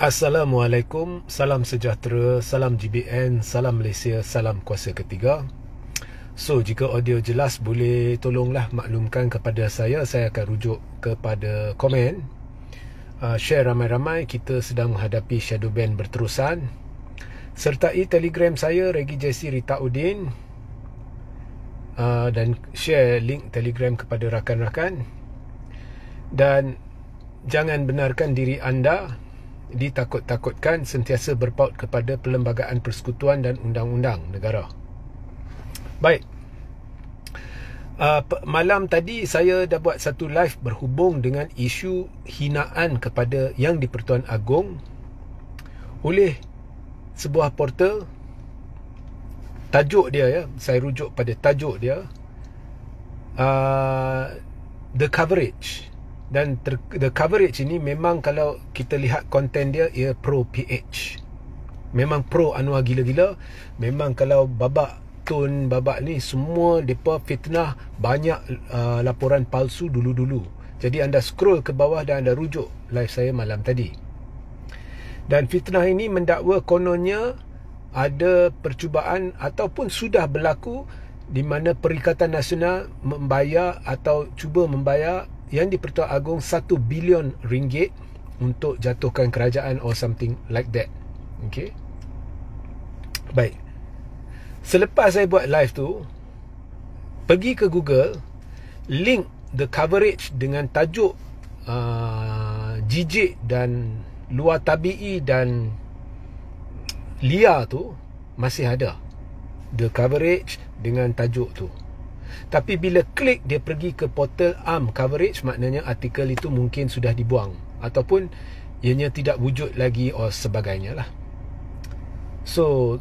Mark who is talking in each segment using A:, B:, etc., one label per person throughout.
A: Assalamualaikum, salam sejahtera, salam GBN, salam Malaysia, salam kuasa ketiga. So, jika audio jelas, boleh tolonglah maklumkan kepada saya akan rujuk kepada komen. Share ramai-ramai, kita sedang menghadapi shadow ban berterusan. Sertai Telegram saya, Regi Jesse Rita Udin, dan share link Telegram kepada rakan-rakan. Dan jangan benarkan diri anda ditakut-takutkan sentiasa berpaut kepada Perlembagaan Persekutuan dan Undang-Undang Negara. Baik, malam tadi saya dah buat satu live berhubung dengan isu hinaan kepada Yang di-Pertuan Agong oleh sebuah portal. Tajuk dia, saya rujuk pada tajuk dia, The Coverage. Dan The Coverage ini memang kalau kita lihat konten dia, ia pro PH. Memang pro Anwar gila-gila. Memang kalau babak tun, babak ni semua mereka fitnah. Banyak laporan palsu dulu-dulu. Jadi anda scroll ke bawah dan anda rujuk live saya malam tadi. Dan fitnah ini mendakwa kononnya ada percubaan ataupun sudah berlaku di mana Perikatan Nasional membayar atau cuba membayar Yang di-Pertuan Agong 1 bilion ringgit untuk jatuhkan kerajaan or something like that. Okay. Baik. Selepas saya buat live tu, pergi ke Google, link The Coverage dengan tajuk jijik dan luar tabi'i dan liar tu masih ada. The Coverage dengan tajuk tu. Tapi bila klik dia pergi ke portal Arm Coverage, maknanya artikel itu mungkin sudah dibuang ataupun ianya tidak wujud lagi atau sebagainya lah. So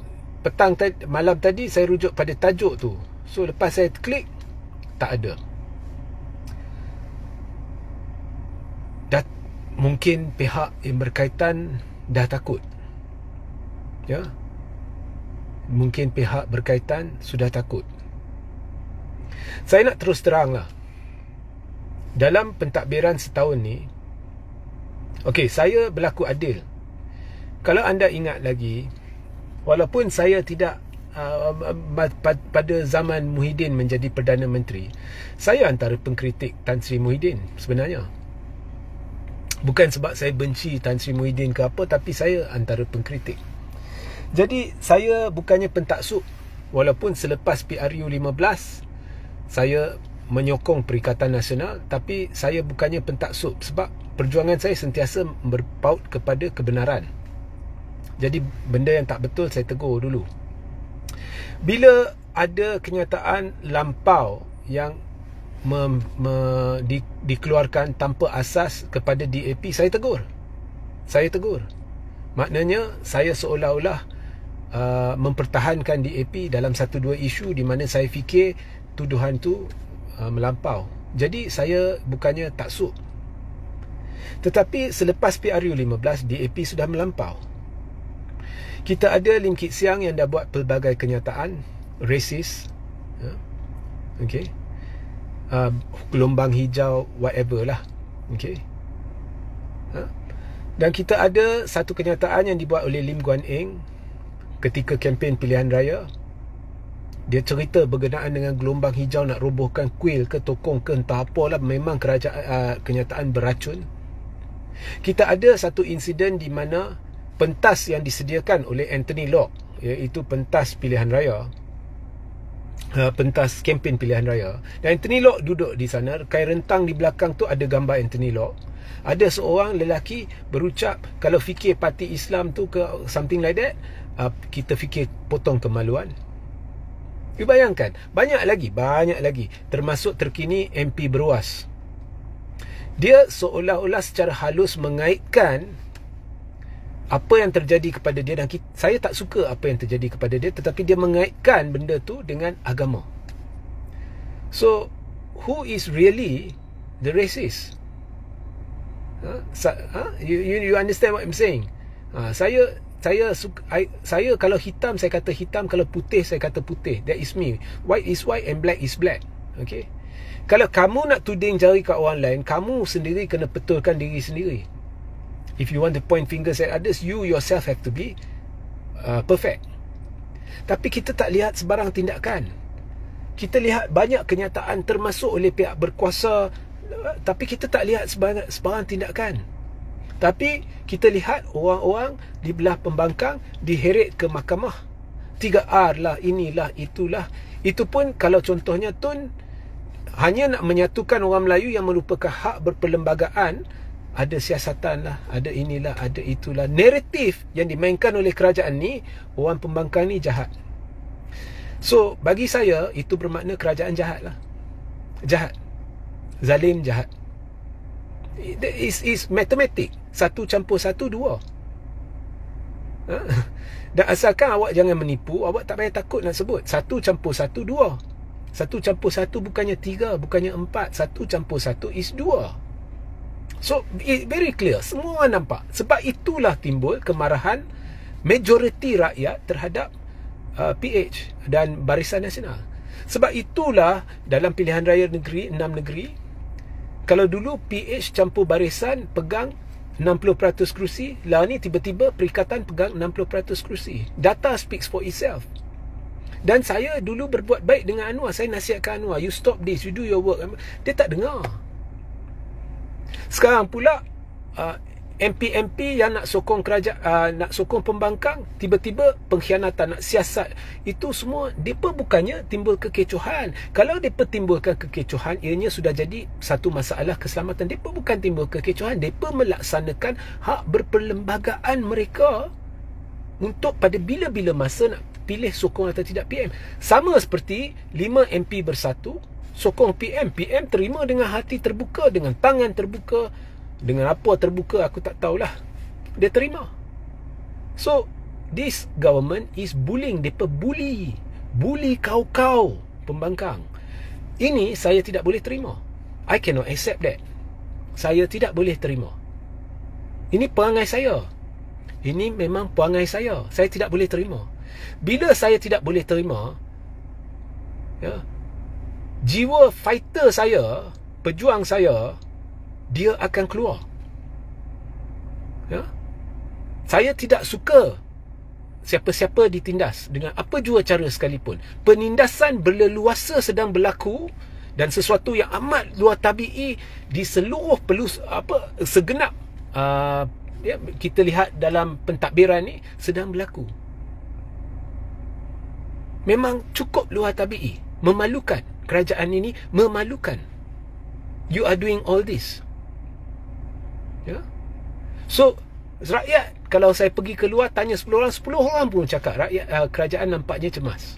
A: malam tadi saya rujuk pada tajuk tu. So lepas saya klik, tak ada. Mungkin pihak yang berkaitan dah takut. Ya. Mungkin pihak berkaitan sudah takut. Saya nak terus terang lah, dalam pentadbiran setahun ni, saya berlaku adil. Kalau anda ingat lagi, walaupun saya tidak pada zaman Muhyiddin menjadi Perdana Menteri, saya antara pengkritik Tan Sri Muhyiddin sebenarnya. Bukan sebab saya benci Tan Sri Muhyiddin ke apa, tapi saya antara pengkritik. Jadi saya bukannya pentaksub. Walaupun selepas PRU 15 saya menyokong Perikatan Nasional, tapi saya bukannya pentaksub sebab perjuangan saya sentiasa berpaut kepada kebenaran. Jadi benda yang tak betul saya tegur dulu. Bila ada kenyataan lampau yang dikeluarkan tanpa asas kepada DAP, saya tegur. Maknanya saya seolah-olah mempertahankan DAP dalam satu dua isu di mana saya fikir tuduhan tu melampau. Jadi saya bukannya taksub. Tetapi selepas PRU 15, DAP sudah melampau. Kita ada Lim Kit Siang yang dah buat pelbagai kenyataan racist, gelombang hijau, whatever lah. Dan kita ada satu kenyataan yang dibuat oleh Lim Guan Eng ketika kempen pilihan raya. Dia cerita berkenaan dengan gelombang hijau nak robohkan kuil ke tokong ke entah apalah, memang kenyataan beracun. Kita ada satu insiden di mana pentas yang disediakan oleh Anthony Locke, iaitu pentas pilihan raya, pentas kempen pilihan raya, dan Anthony Locke duduk di sana. Kain rentang di belakang tu ada gambar Anthony Locke. Ada seorang lelaki berucap, kalau fikir parti Islam tu ke something like that, kita fikir potong kemaluan. You bayangkan, banyak lagi, termasuk terkini MP Beruas. Dia seolah-olah secara halus mengaitkan apa yang terjadi kepada dia, dan saya tak suka apa yang terjadi kepada dia, tetapi dia mengaitkan benda tu dengan agama. So, who is really the racist? You understand what I'm saying? Saya kalau hitam saya kata hitam, kalau putih saya kata putih. That is me. White is white and black is black. Okay. Kalau kamu nak tuding jari kat orang lain, kamu sendiri kena betulkan diri sendiri. If you want to point fingers at others, you yourself have to be perfect. Tapi kita tak lihat sebarang tindakan. Kita lihat banyak kenyataan termasuk oleh pihak berkuasa, tapi kita tak lihat sebarang tindakan. Tapi kita lihat orang-orang di belah pembangkang diheret ke mahkamah. 3R lah, inilah, itulah. Itu pun kalau contohnya Tun hanya nak menyatukan orang Melayu yang merupakan hak berperlembagaan, ada siasatan lah, ada inilah, ada itulah. Naratif yang dimainkan oleh kerajaan ni, orang pembangkang ni jahat. So bagi saya itu bermakna kerajaan jahat lah. Jahat. Zalim, jahat. Is matematik. 1 campur 1, 2. Dan asalkan awak jangan menipu, awak tak payah takut nak sebut 1 campur 1, 2. 1 campur 1 bukannya 3, bukannya 4. 1 campur 1 is 2. So very clear, semua orang nampak. Sebab itulah timbul kemarahan majoriti rakyat terhadap PH dan Barisan Nasional. Sebab itulah dalam pilihan raya negeri, 6 negeri, kalau dulu PH campur Barisan pegang 60% kerusi, lah ni tiba-tiba Perikatan pegang 60% kerusi. Data speaks for itself. Dan saya dulu berbuat baik dengan Anwar. Saya nasihatkan Anwar, you stop this, you do your work. Dia tak dengar. Sekarang pula MP-MP yang nak sokong kerajaan, nak sokong pembangkang, tiba-tiba pengkhianatan, nak siasat. Itu semua depa bukannya timbul kekecohan. Kalau depa timbulkan kekecohan, ianya sudah jadi satu masalah keselamatan. Depa bukan timbul kekecohan, depa melaksanakan hak berperlembagaan mereka untuk pada bila-bila masa nak pilih sokong atau tidak PM. Sama seperti 5 MP bersatu sokong PM. PM terima dengan hati terbuka, dengan tangan terbuka, dengan apa terbuka aku tak tahulah. Dia terima. So this government is bullying. Depa bully kau-kau pembangkang. Ini saya tidak boleh terima. I cannot accept that. Saya tidak boleh terima. Ini perangai saya. Ini memang perangai saya. Saya tidak boleh terima. Bila saya tidak boleh terima, ya, jiwa fighter saya, pejuang saya, dia akan keluar. Ya? Saya tidak suka siapa-siapa ditindas dengan apa jua cara sekalipun. Penindasan berleluasa sedang berlaku dan sesuatu yang amat luar tabi'i di seluruh segenap ya, kita lihat dalam pentadbiran ni sedang berlaku. Memang cukup luar tabi'i, memalukan. Kerajaan ini memalukan. You are doing all this. Ya? So rakyat, kalau saya pergi keluar tanya 10 orang, 10 orang pun cakap rakyat, kerajaan nampaknya cemas.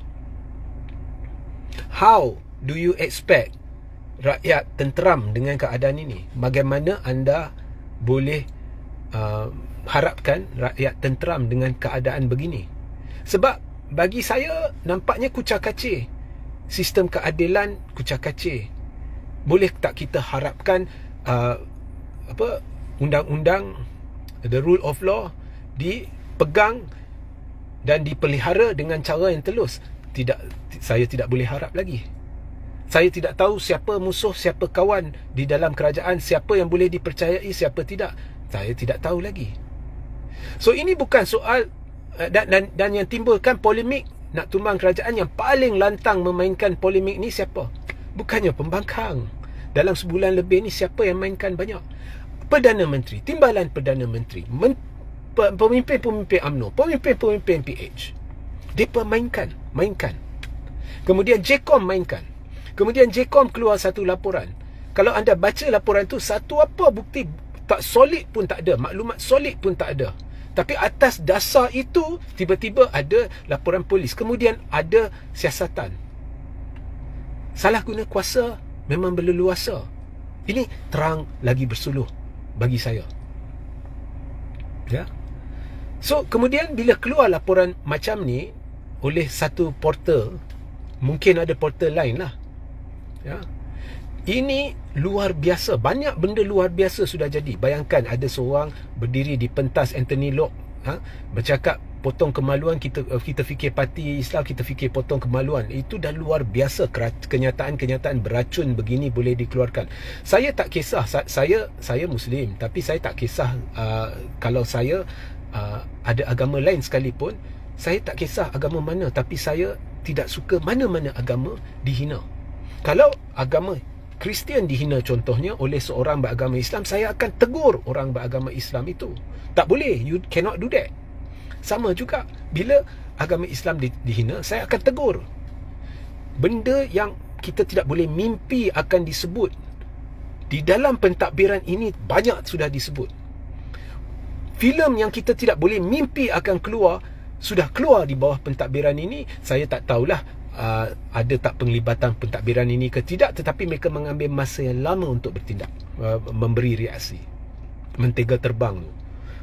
A: How do you expect rakyat tenteram dengan keadaan ini? Bagaimana anda boleh harapkan rakyat tenteram dengan keadaan begini? Sebab bagi saya nampaknya kucak-kacir. Sistem keadilan kucak-kacir. Boleh tak kita harapkan undang-undang, the rule of law dipegang dan dipelihara dengan cara yang telus? Tidak, saya tidak boleh harap lagi. Saya tidak tahu siapa musuh, siapa kawan di dalam kerajaan, siapa yang boleh dipercayai, siapa tidak. Saya tidak tahu lagi. So ini bukan soal dan yang timbulkan polemik nak tumbang kerajaan. Yang paling lantang memainkan polemik ni siapa? Bukannya pembangkang. Dalam sebulan lebih ni siapa yang mainkan banyak? Perdana Menteri, timbalan Perdana Menteri, pemimpin-pemimpin UMNO, pemimpin-pemimpin PH. Mereka mainkan. Kemudian JKOM mainkan. Kemudian JKOM keluar satu laporan. Kalau anda baca laporan tu, satu apa bukti tak solid pun tak ada, maklumat solid pun tak ada. Tapi atas dasar itu, tiba-tiba ada laporan polis. Kemudian ada siasatan. Salah guna kuasa memang berleluasa. Ini terang lagi bersuluh bagi saya. Ya. So, kemudian bila keluar laporan macam ni oleh satu portal, mungkin ada portal lain lah. Ya. Ini luar biasa. Banyak benda luar biasa sudah jadi. Bayangkan ada seorang berdiri di pentas Anthony Locke, bercakap potong kemaluan, kita fikir parti Islam, kita fikir potong kemaluan. Itu dah luar biasa. Kenyataan-kenyataan beracun begini boleh dikeluarkan. Saya tak kisah, saya Muslim, tapi saya tak kisah kalau saya ada agama lain sekalipun. Saya tak kisah agama mana, tapi saya tidak suka mana-mana agama dihina. Kalau agama Kristian dihina contohnya oleh seorang beragama Islam, saya akan tegur orang beragama Islam itu. Tak boleh, you cannot do that. Sama juga bila agama Islam dihina, saya akan tegur. Benda yang kita tidak boleh mimpi akan disebut di dalam pentadbiran ini banyak sudah disebut. Filem yang kita tidak boleh mimpi akan keluar sudah keluar di bawah pentadbiran ini. Saya tak tahulah ada tak penglibatan pentadbiran ini ke tidak, tetapi mereka mengambil masa yang lama untuk bertindak, memberi reaksi. Mentega terbang tu.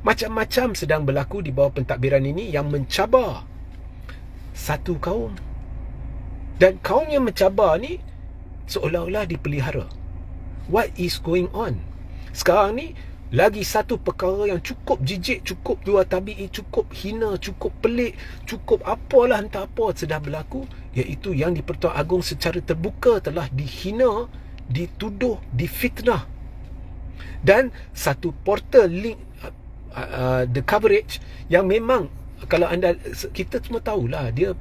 A: Macam-macam sedang berlaku di bawah pentadbiran ini yang mencabar satu kaum. Dan kaum yang mencabar ni seolah-olah dipelihara. What is going on? Sekarang ni lagi satu perkara yang cukup jijik, cukup dua tabi'i, cukup hina, cukup pelik, cukup apalah entah apa sedang berlaku, iaitu yang di Pertuan Agong secara terbuka telah dihina, dituduh, difitnah. Dan satu portal link the coverage yang memang kalau anda, kita semua tahulah dia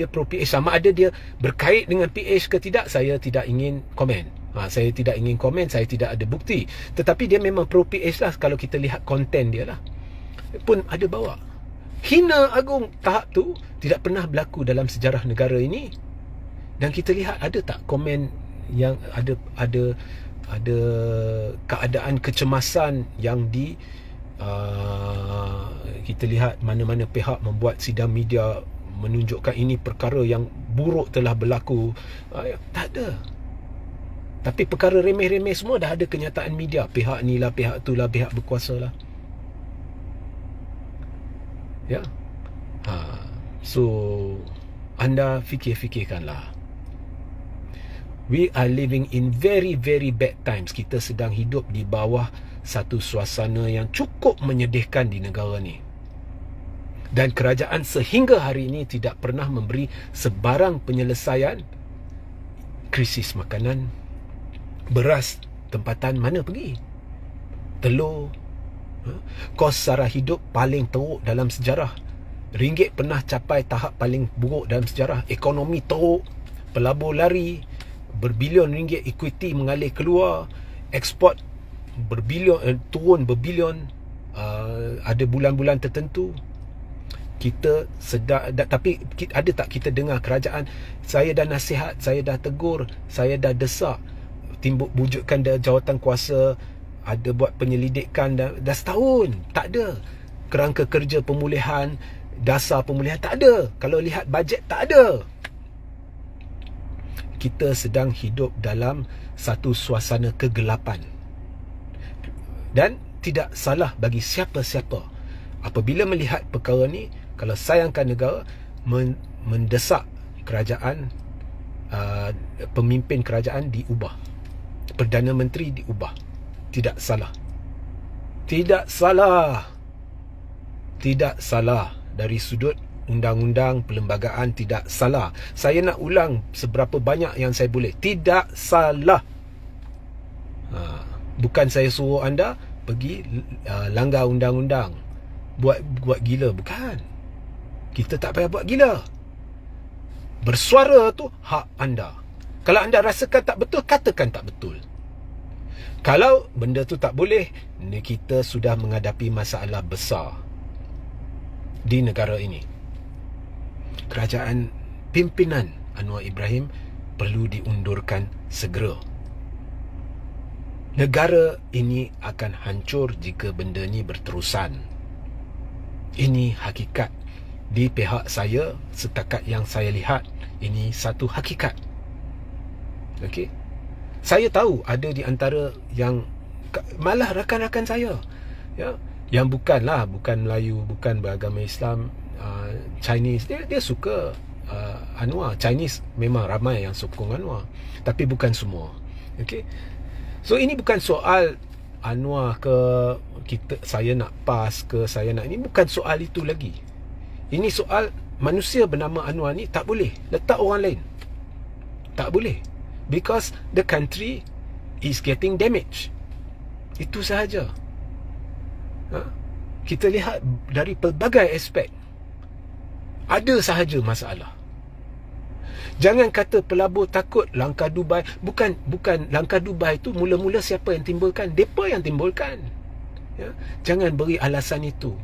A: pro PH, sama ada dia berkait dengan PH ke tidak, saya tidak ingin komen. Saya tidak ingin komen, saya tidak ada bukti. Tetapi dia memang pro PH lah kalau kita lihat konten dia lah. Pun ada bawa. Hina agung tahap tu tidak pernah berlaku dalam sejarah negara ini. Dan kita lihat ada tak komen yang ada keadaan kecemasan yang kita lihat mana-mana pihak membuat sidang media menunjukkan ini perkara yang buruk telah berlaku. Tak ada. Tapi perkara remeh-remeh semua dah ada kenyataan media. Pihak ni lah, pihak tu lah, pihak berkuasa lah. Ya. So anda fikir-fikirkanlah. We are living in very, very bad times. Kita sedang hidup di bawah satu suasana yang cukup menyedihkan di negara ni. Dan kerajaan sehingga hari ini tidak pernah memberi sebarang penyelesaian krisis makanan. Beras tempatan mana pergi? Telur. Kos sara hidup paling teruk dalam sejarah. Ringgit pernah capai tahap paling buruk dalam sejarah. Ekonomi teruk. Pelabur lari. Berbilion ringgit equity mengalir keluar. Ekspor berbilion, turun berbilion. Ada bulan-bulan tertentu kita sedar, tapi ada tak kita dengar kerajaan, saya dah nasihat, saya dah tegur, saya dah desak, timbuk wujudkan jawatan kuasa, ada buat penyelidikan dah setahun, tak ada. Kerangka kerja pemulihan, dasar pemulihan, tak ada. Kalau lihat bajet, tak ada. Kita sedang hidup dalam satu suasana kegelapan. Dan tidak salah bagi siapa-siapa apabila melihat perkara ni, kalau sayangkan negara, mendesak kerajaan, pemimpin kerajaan diubah, Perdana Menteri diubah. Tidak salah. Tidak salah. Tidak salah. Dari sudut undang-undang perlembagaan tidak salah. Saya nak ulang seberapa banyak yang saya boleh. Tidak salah. Bukan saya suruh anda pergi langgar undang-undang, buat gila. Bukan. Kita tak payah buat gila. Bersuara tu hak anda. Kalau anda rasakan tak betul, katakan tak betul. Kalau benda tu tak boleh, kita sudah menghadapi masalah besar di negara ini. Kerajaan pimpinan Anwar Ibrahim perlu diundurkan segera. Negara ini akan hancur jika benda ni berterusan. Ini hakikat. Di pihak saya, setakat yang saya lihat, ini satu hakikat. Okey. Saya tahu ada di antara yang malah rakan-rakan saya, ya, yang bukan Melayu, bukan beragama Islam, Chinese, dia suka Anwar. Chinese memang ramai yang sokong Anwar, tapi bukan semua. Okey. So ini bukan soal Anwar ke saya nak PAS ke saya nak, ini bukan soal itu lagi. Ini soal manusia bernama Anwar ni tak boleh letak orang lain. Tak boleh. Because the country is getting damaged. Itu sahaja. Kita lihat dari pelbagai aspek. Ada sahaja masalah. Jangan kata pelabur takut langkah Dubai. Bukan langkah Dubai itu mula-mula siapa yang timbulkan? Depa yang timbulkan. Jangan beri alasan itu.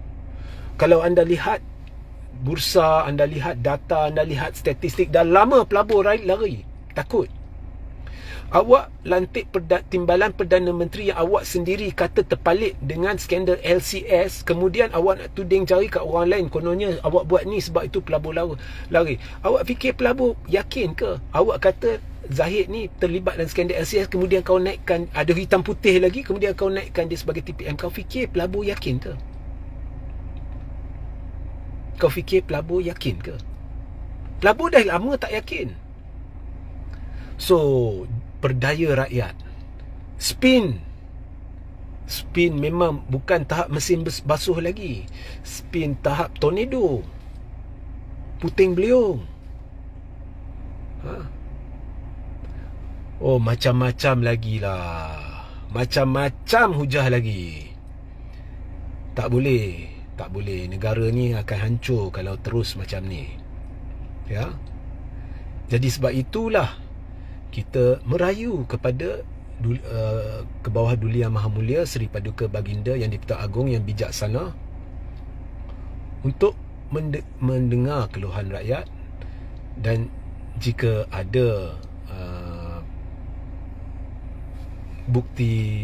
A: Kalau anda lihat bursa, anda lihat data, anda lihat statistik, dah lama pelabur lari. Takut. Awak lantik timbalan Perdana Menteri yang awak sendiri kata terpalit dengan skandal LCS. Kemudian awak nak tuding jari kat orang lain. Kononnya awak buat ni sebab itu pelabur lari. Awak fikir pelabur yakin ke? Awak kata Zahid ni terlibat dalam skandal LCS, kemudian kau naikkan, ada hitam putih lagi, kemudian kau naikkan dia sebagai TPM. Kau fikir pelabur yakin ke? Kau fikir pelabur yakin ke? Pelabur dah lama tak yakin. So, berdaya rakyat. Spin memang bukan tahap mesin basuh lagi. Spin tahap tornado, puting beliung. Oh, macam-macam lagi lah. Macam-macam hujah lagi. Tak boleh. Negara ni akan hancur kalau terus macam ni. Ya. Jadi sebab itulah kita merayu kepada ke bawah Duli Yang Maha Mulia Seri Paduka Baginda Yang di-Pertuan Agong yang bijaksana untuk mendengar keluhan rakyat, dan jika ada bukti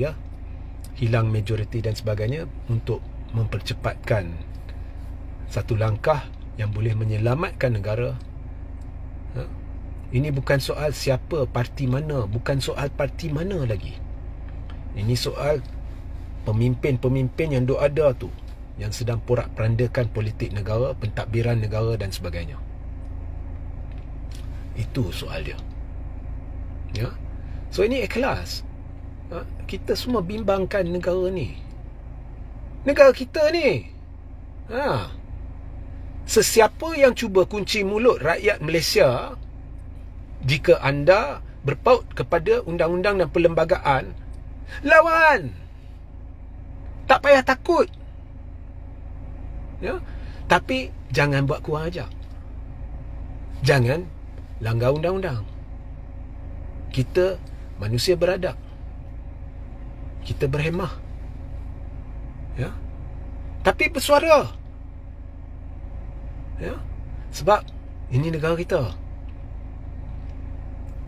A: hilang majoriti dan sebagainya, untuk mempercepatkan satu langkah yang boleh menyelamatkan negara. Ini bukan soal siapa, parti mana. Bukan soal parti mana lagi. Ini soal pemimpin-pemimpin yang ada tu, yang sedang porak-perandakan politik negara, pentadbiran negara dan sebagainya. Itu soal dia. Ya. So ini ikhlas. Kita semua bimbangkan negara ni. Negara kita ni. Sesiapa yang cuba kunci mulut rakyat Malaysia, jika anda berpaut kepada undang-undang dan perlembagaan, lawan. Tak payah takut. Ya? Tapi jangan buat kurang ajar. Jangan langgar undang-undang. Kita manusia beradab. Kita berhemah. Ya? Tapi bersuara. Ya? Sebab ini negara kita.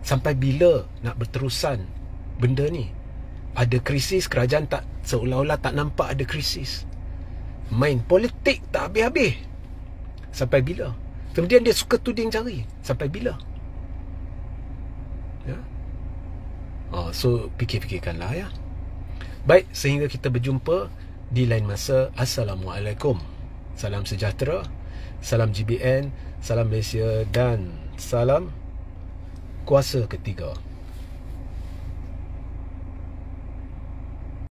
A: Sampai bila nak berterusan benda ni? Ada krisis, kerajaan tak, seolah-olah tak nampak ada krisis. Main politik tak habis-habis. Sampai bila? Kemudian dia suka tuding jari. Sampai bila? Ya? So fikir-fikirkanlah ya. Baik, sehingga kita berjumpa di lain masa. Assalamualaikum. Salam sejahtera. Salam GBN. Salam Malaysia. Dan salam kuasa ketiga.